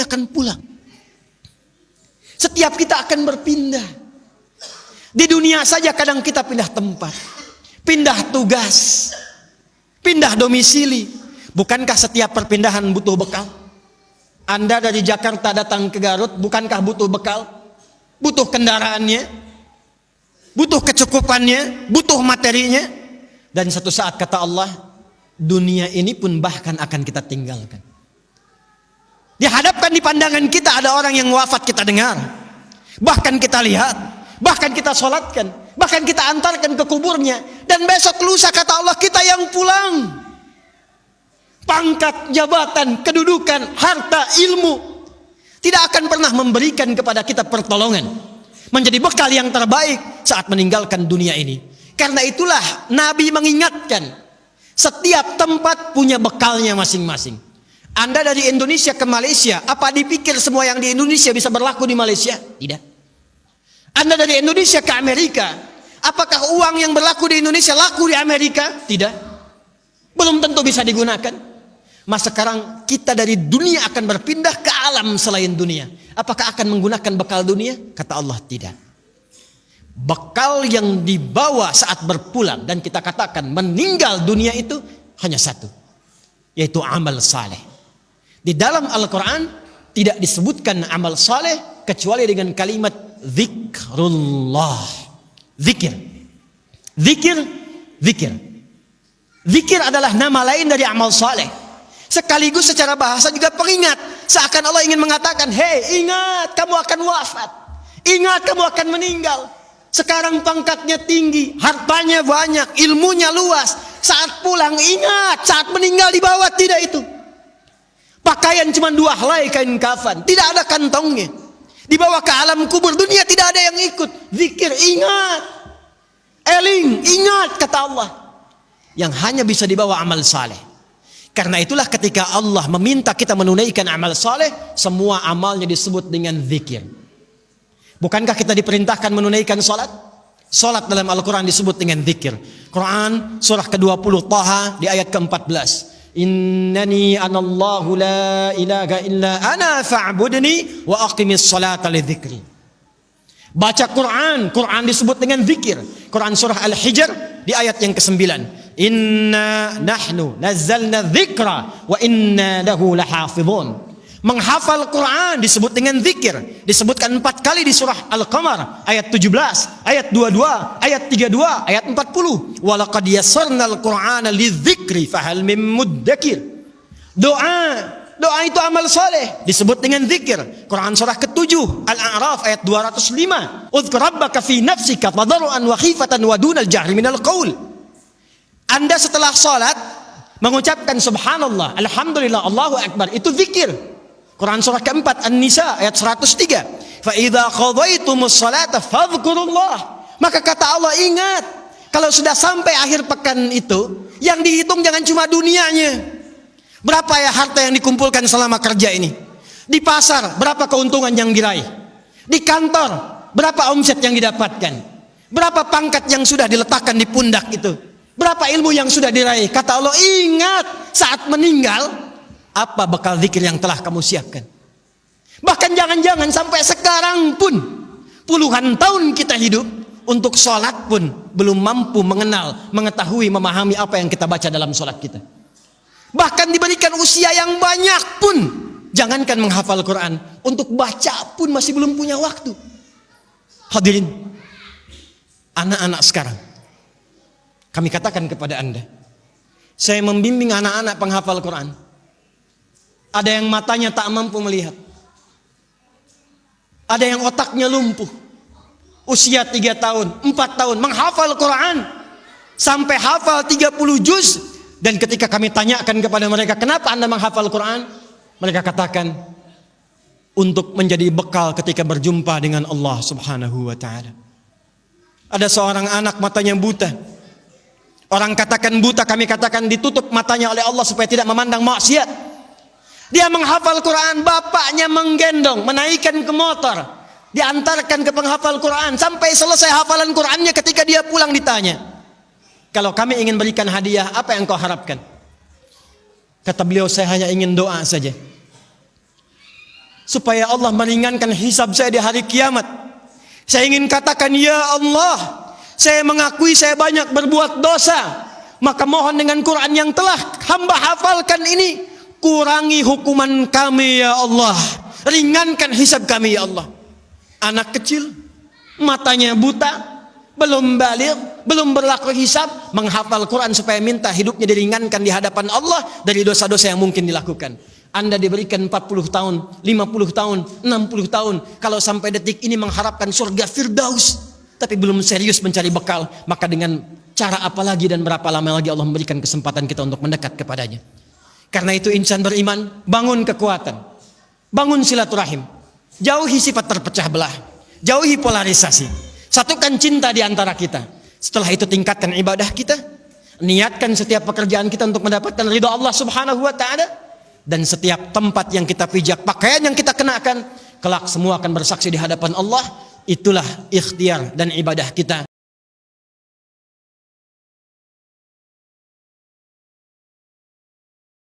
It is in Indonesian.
akan pulang. Setiap kita akan berpindah. Di dunia saja kadang kita pindah tempat, pindah tugas, pindah domisili. Bukankah setiap perpindahan butuh bekal? Anda dari Jakarta datang ke Garut, bukankah butuh bekal? Butuh kendaraannya, butuh kecukupannya, butuh materinya. Dan satu saat kata Allah, dunia ini pun bahkan akan kita tinggalkan. Dihadapkan di pandangan kita ada orang yang wafat kita dengar, bahkan kita lihat, bahkan kita sholatkan, bahkan kita antarkan ke kuburnya. Dan besok lusa kata Allah kita yang pulang. Pangkat, jabatan, kedudukan, harta, ilmu tidak akan pernah memberikan kepada kita pertolongan, menjadi bekal yang terbaik saat meninggalkan dunia ini. Karena itulah Nabi mengingatkan, setiap tempat punya bekalnya masing-masing. Anda dari Indonesia ke Malaysia, apa dipikir semua yang di Indonesia bisa berlaku di Malaysia? Tidak. Anda dari Indonesia ke Amerika, apakah uang yang berlaku di Indonesia laku di Amerika? Tidak. Belum tentu bisa digunakan. Mas sekarang kita dari dunia akan berpindah ke alam selain dunia. Apakah akan menggunakan bekal dunia? Kata Allah tidak. Bekal yang dibawa saat berpulang dan kita katakan meninggal dunia itu hanya satu, yaitu amal saleh. Di dalam Al-Quran tidak disebutkan amal saleh kecuali dengan kalimat zikrullah. Zikir. Zikir. Zikir. Zikir adalah nama lain dari amal saleh. Sekaligus secara bahasa juga pengingat. Seakan Allah ingin mengatakan, hei ingat kamu akan wafat. Ingat kamu akan meninggal. Sekarang pangkatnya tinggi, hartanya banyak, ilmunya luas. Saat pulang ingat, saat meninggal dibawa tidak itu. Pakaian cuma 2 helai kain kafan, tidak ada kantongnya. Dibawa ke alam kubur, dunia tidak ada yang ikut. Zikir, ingat. Eling, ingat kata Allah. Yang hanya bisa dibawa amal saleh. Karena itulah ketika Allah meminta kita menunaikan amal saleh, semua amalnya disebut dengan zikir. Bukankah kita diperintahkan menunaikan salat? Salat dalam Al-Quran disebut dengan zikir. Quran surah ke-20 Taha di ayat ke-14. Innani anallahu la ilaha illa ana fa'budni wa aqimis salata li dzikri. Baca Quran, Quran disebut dengan zikir. Quran surah Al-Hijr di ayat yang ke-9. Inna nahnu nazzalna dzikra wa inna lahu lahafizun. Menghafal Quran disebut dengan zikir. Disebutkan 4 kali di surah Al-Qamar ayat 17, ayat 22, ayat 32, ayat 40. Wa laqad yassarnal Qur'ana lidzikri fahal mim muddakir. Doa itu amal saleh disebut dengan zikir. Quran surah ke-7 Al-A'raf ayat 205. Udzkur rabbaka fi nafsika tadarruan wa khifatan wa dunal jahri minal qaul. Anda setelah salat mengucapkan subhanallah, alhamdulillah, Allahu akbar, itu zikir. Quran surah ke-4 An-Nisa ayat 103. Fa idza qadaytumus salata fadhkurullah. Maka kata Allah, ingat, kalau sudah sampai akhir pekan itu, yang dihitung jangan cuma dunianya. Berapa ya harta yang dikumpulkan selama kerja ini? Di pasar, berapa keuntungan yang diraih? Di kantor, berapa omset yang didapatkan? Berapa pangkat yang sudah diletakkan di pundak itu? Berapa ilmu yang sudah diraih? Kata Allah, ingat, saat meninggal, apa bekal zikir yang telah kamu siapkan? Bahkan jangan-jangan sampai sekarang pun, puluhan tahun kita hidup, untuk sholat pun belum mampu mengenal, mengetahui, memahami apa yang kita baca dalam sholat kita. Bahkan diberikan usia yang banyak pun, jangankan menghafal Quran, untuk baca pun masih belum punya waktu. Hadirin, anak-anak sekarang, kami katakan kepada Anda, saya membimbing anak-anak penghafal Quran. Ada yang matanya tak mampu melihat, ada yang otaknya lumpuh, usia 3 tahun, 4 tahun, menghafal Quran sampai hafal 30 juz. Dan ketika kami tanyakan kepada mereka, kenapa Anda menghafal Quran? Mereka katakan, untuk menjadi bekal ketika berjumpa dengan Allah subhanahu wa ta'ala. Ada seorang anak matanya buta. Orang katakan buta, kami katakan ditutup matanya oleh Allah supaya tidak memandang maksiat. Dia menghafal Quran, bapaknya menggendong, menaikkan ke motor, diantarkan ke penghafal Quran. Sampai selesai hafalan Qurannya, ketika dia pulang ditanya, kalau kami ingin berikan hadiah, apa yang kau harapkan? Kata beliau, saya hanya ingin doa saja. supaya Allah meringankan hisab saya di hari kiamat. Saya ingin katakan, ya Allah, saya mengakui saya banyak berbuat dosa. Maka mohon dengan Quran yang telah hamba hafalkan ini, kurangi hukuman kami ya Allah. Ringankan hisab kami ya Allah. Anak kecil, matanya buta, belum balik, belum berlaku hisab, menghafal Quran supaya minta hidupnya diringankan di hadapan Allah dari dosa-dosa yang mungkin dilakukan. Anda diberikan 40 tahun, 50 tahun, 60 tahun. Kalau sampai detik ini mengharapkan surga Firdaus, tapi belum serius mencari bekal, maka dengan cara apa lagi dan berapa lama lagi Allah memberikan kesempatan kita untuk mendekat kepadanya. Karena itu insan beriman, bangun kekuatan, bangun silaturahim, jauhi sifat terpecah belah, jauhi polarisasi, satukan cinta di antara kita. Setelah itu tingkatkan ibadah kita, niatkan setiap pekerjaan kita untuk mendapatkan ridha Allah Subhanahu wa taala, dan setiap tempat yang kita pijak, pakaian yang kita kenakan, kelak semua akan bersaksi di hadapan Allah. Itulah ikhtiar dan ibadah kita